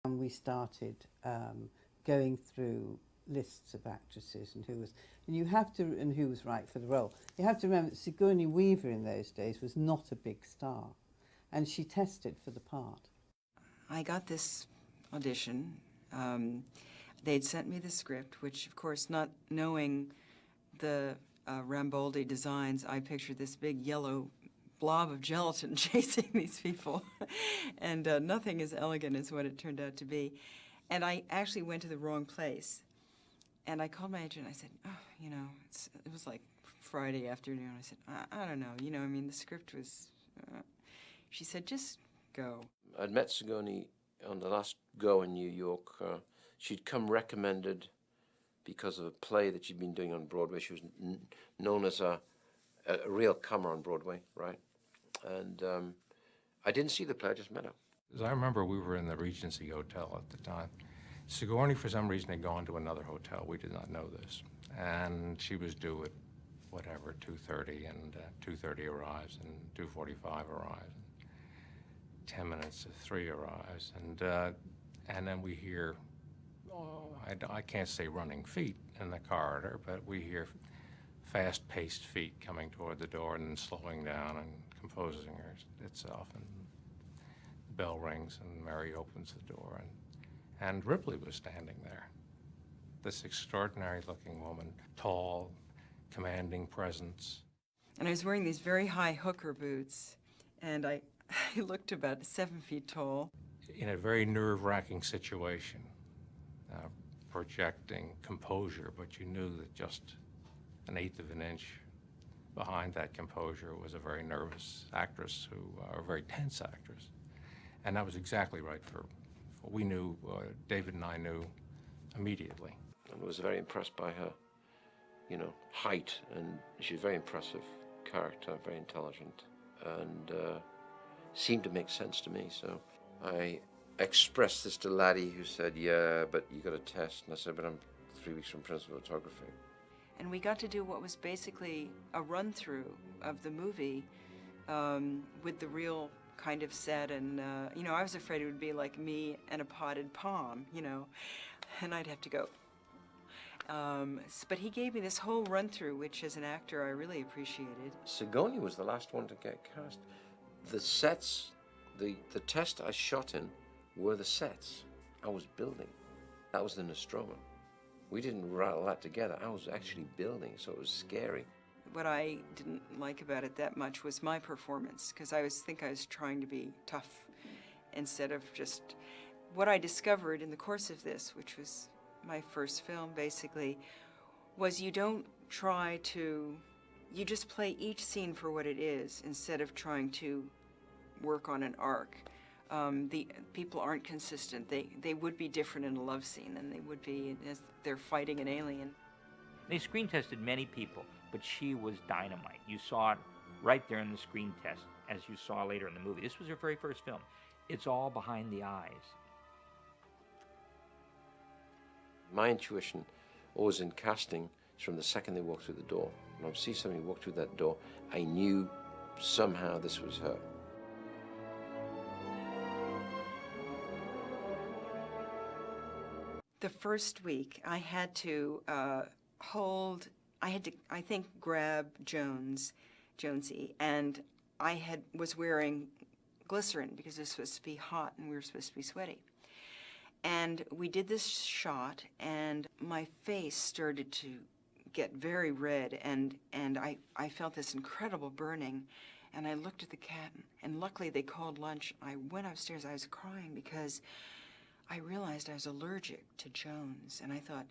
And we started going through lists of actresses and who was right for the role. You have to remember that Sigourney Weaver in those days was not a big star, and she tested for the part. I got this audition. They'd sent me the script, which, of course, not knowing the Ramboldi designs, I pictured this big yellow blob of gelatin chasing these people, and nothing as elegant as what it turned out to be. And I actually went to the wrong place. And I called my agent. I said, oh, you know, it was like Friday afternoon. I said, I don't know. You know, I mean, the script was... She said, just go. I'd met Sigourney on the last go in New York. She'd come recommended because of a play that she'd been doing on Broadway. She was known as a real comer on Broadway, right? And I didn't see the play, I just met her. As I remember, we were in the Regency Hotel at the time. Sigourney, for some reason, had gone to another hotel. We did not know this. And she was due at, whatever, 2:30, and 2:30 arrives, and 2:45 arrives. 10 minutes to 3 arrives, and then we hear, I can't say running feet in the corridor, but we hear fast-paced feet coming toward the door and then slowing down and composing itself, and the bell rings and Mary opens the door, and Ripley was standing there. This extraordinary-looking woman, tall, commanding presence. And I was wearing these very high hooker boots, and I looked about 7 feet tall. In a very nerve-wracking situation, projecting composure, but you knew that just an eighth of an inch behind that composure was a very nervous actress, a very tense actress. And that was exactly right for we knew, David and I knew immediately. I was very impressed by her, you know, height, and she's a very impressive character, very intelligent, and seemed to make sense to me. So I expressed this to Laddie, who said, yeah, but you got a test. And I said, but I'm 3 weeks from principal photography. And we got to do what was basically a run-through of the movie with the real kind of set. And, you know, I was afraid it would be like me and a potted palm, you know, and I'd have to go. But he gave me this whole run-through, which as an actor I really appreciated. Sigourney was the last one to get cast. The sets, the test I shot in were the sets I was building. That was the Nostromo. We didn't rattle that together. I was actually building, so it was scary. What I didn't like about it that much was my performance, because I think I was trying to be tough instead of just... What I discovered in the course of this, which was my first film basically, was you don't try to... You just play each scene for what it is instead of trying to work on an arc. The people aren't consistent. They would be different in a love scene than they would be as they're fighting an alien. They screen tested many people, but she was dynamite. You saw it right there in the screen test, as you saw later in the movie. This was her very first film. It's all behind the eyes. My intuition, always in casting, is from the second they walk through the door. When I see somebody walk through that door, I knew somehow this was her. The first week, I had to I think, grab Jonesy, and I was wearing glycerin because it was supposed to be hot and we were supposed to be sweaty. And we did this shot, and my face started to get very red, and I felt this incredible burning, and I looked at the cat, and luckily they called lunch. I went upstairs, I was crying because I realized I was allergic to Jones, and I thought,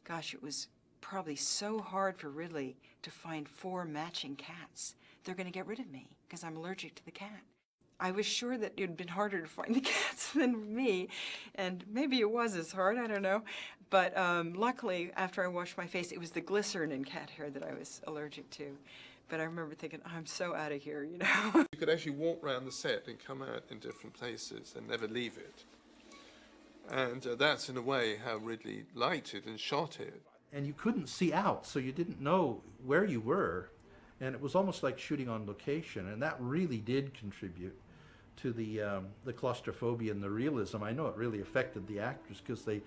gosh, it was probably so hard for Ridley to find 4 matching cats. They're going to get rid of me because I'm allergic to the cat. I was sure that it had been harder to find the cats than me, and maybe it was as hard, I don't know. But luckily, after I washed my face, it was the glycerin in cat hair that I was allergic to. But I remember thinking, I'm so out of here, you know. You could actually walk around the set and come out in different places and never leave it. And that's, in a way, how Ridley liked it and shot it. And you couldn't see out, so you didn't know where you were. And it was almost like shooting on location, and that really did contribute to the claustrophobia and the realism. I know it really affected the actors because they,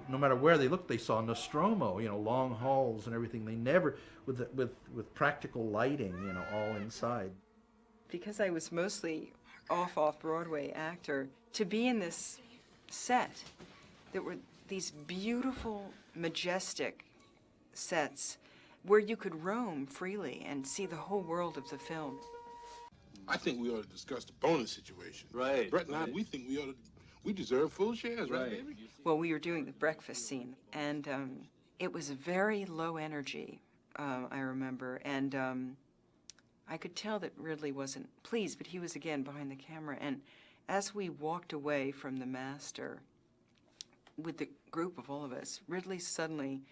no matter where they looked, they saw Nostromo, you know, long halls and everything. They never, with practical lighting, you know, all inside. Because I was mostly off-Broadway actor, to be in this set that were these beautiful, majestic sets where you could roam freely and see the whole world of the film. I think we ought to discuss the bonus situation. Right. Brett and I, we think we deserve full shares, right, baby? Well, we were doing the breakfast scene, and it was very low energy, I remember, and I could tell that Ridley wasn't pleased, but he was again behind the camera, and as we walked away from the master with the group of all of us, Ridley suddenly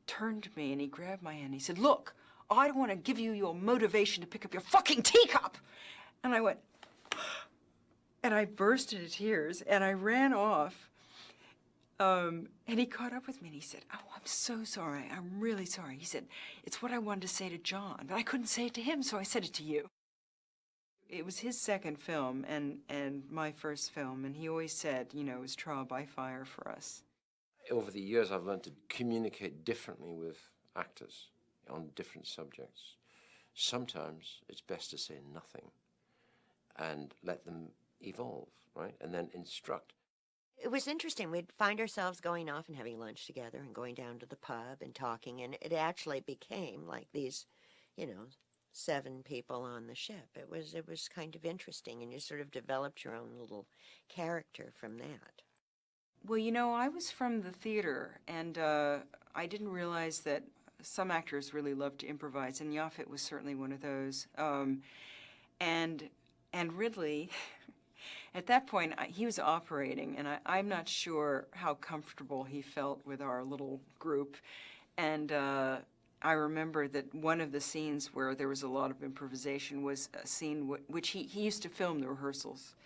turned to me and he grabbed my hand. He said, "Look, I don't want to give you your motivation to pick up your fucking teacup." And I went, and I burst into tears and I ran off. And he caught up with me and he said, "Oh, I'm so sorry. I'm really sorry." He said, "It's what I wanted to say to John, but I couldn't say it to him, so I said it to you." It was his second film and my first film, and he always said, you know, it was trial by fire for us. Over the years, I've learned to communicate differently with actors on different subjects. Sometimes it's best to say nothing and let them evolve, right? And then instruct. It was interesting. We'd find ourselves going off and having lunch together and going down to the pub and talking, and it actually became like these, you know, 7 people on the ship. It was kind of interesting, and you sort of developed your own little character from that. Well, you know, I was from the theater, and I didn't realize that some actors really love to improvise, and Yaphet was certainly one of those. And Ridley, at that point, he was operating, and I'm not sure how comfortable he felt with our little group. And I remember that one of the scenes where there was a lot of improvisation was a scene which he used to film the rehearsals.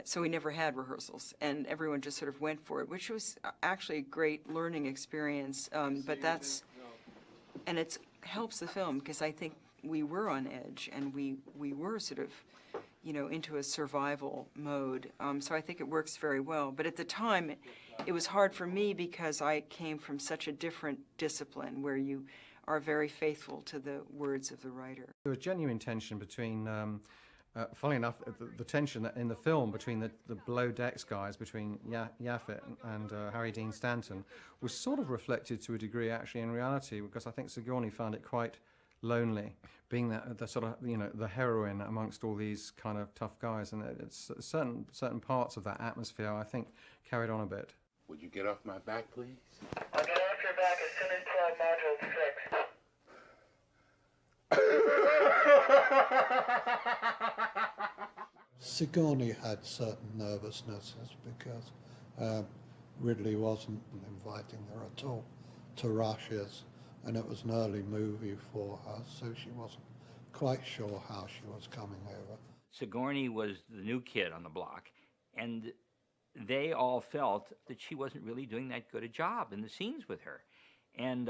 So we never had rehearsals, and everyone just sort of went for it, which was actually a great learning experience. But that's, and it helps the film because I think we were on edge and we were sort of, you know, into a survival mode. So I think it works very well. But at the time, it was hard for me because I came from such a different discipline where you are very faithful to the words of the writer. There was genuine tension between. Funnily enough, the tension in the film between the below decks guys, between Yaphet and Harry Dean Stanton, was sort of reflected to a degree actually in reality, because I think Sigourney found it quite lonely, being the sort of, you know, the heroine amongst all these kind of tough guys, and it's certain parts of that atmosphere I think carried on a bit. Would you get off my back, please? I'll get off your back as soon as 12 modules fixed. Sigourney had certain nervousnesses because Ridley wasn't inviting her at all to Russia's, and it was an early movie for her, so she wasn't quite sure how she was coming over. Sigourney was the new kid on the block, and they all felt that she wasn't really doing that good a job in the scenes with her. And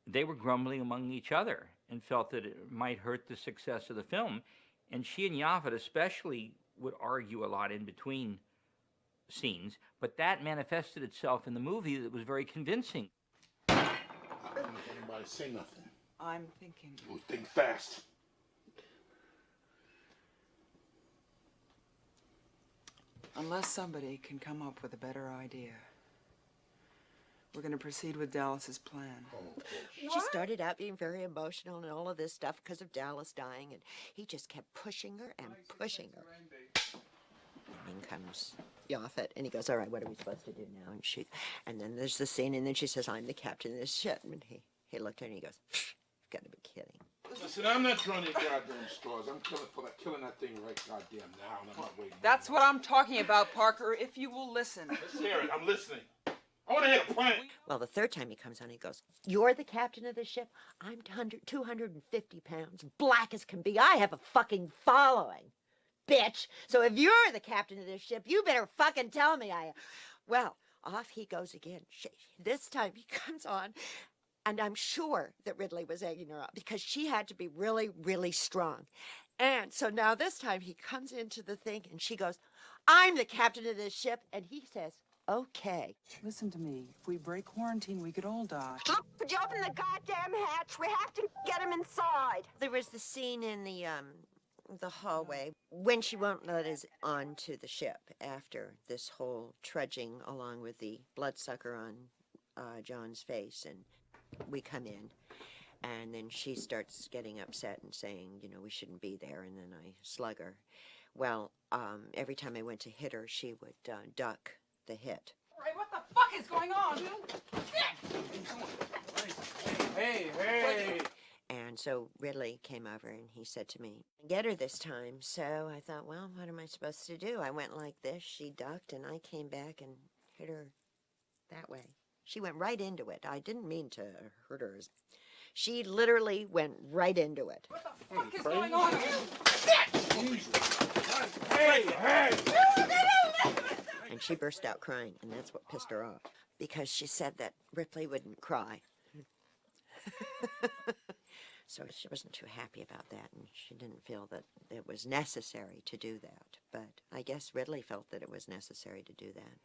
they were grumbling among each other and felt that it might hurt the success of the film. And she and Yaphet especially would argue a lot in between scenes, but that manifested itself in the movie that was very convincing. Don't let anybody say nothing. I'm thinking. Well, think fast. Unless somebody can come up with a better idea, we're going to proceed with Dallas's plan. She started out being very emotional and all of this stuff because of Dallas dying, and he just kept pushing her and pushing her. And in comes Yaphet, and he goes, "All right, what are we supposed to do now?" And then there's the scene, and then she says, "I'm the captain of this ship." And he looked at her and he goes, "You've got to be kidding." Listen, I'm not drawing any goddamn straws. I'm killing that thing right goddamn now, and I'm not waiting. That's what I'm talking about, Parker, if you will listen. Let's hear it. I'm listening. I want to hear the plan. Well, the third time he comes on, he goes, "You're the captain of the ship? I'm 250 pounds, black as can be. I have a fucking following, bitch. So if you're the captain of this ship, you better fucking tell me I am." Well, off he goes again. This time he comes on, and I'm sure that Ridley was egging her up because she had to be really, really strong. And so now this time he comes into the thing and she goes, I'm the captain of this ship. And he says, okay. Listen to me. If we break quarantine, we could all die. Look, would you open the goddamn hatch? We have to get him inside. There was the scene in the hallway when she won't let us onto the ship after this whole trudging along with the bloodsucker on John's face, and we come in. And then she starts getting upset and saying, you know, we shouldn't be there. And then I slug her. Well, every time I went to hit her, she would duck the hit. Right, what the fuck is going on? Hey! And so Ridley came over and he said to me, get her this time. So I thought, well, what am I supposed to do? I went like this, she ducked, and I came back and hit her that way. She went right into it. I didn't mean to hurt her. She literally went right into it. What the fuck is going on? Hey! And she burst out crying, and that's what pissed her off. Because she said that Ripley wouldn't cry. So she wasn't too happy about that, and she didn't feel that it was necessary to do that. But I guess Ridley felt that it was necessary to do that.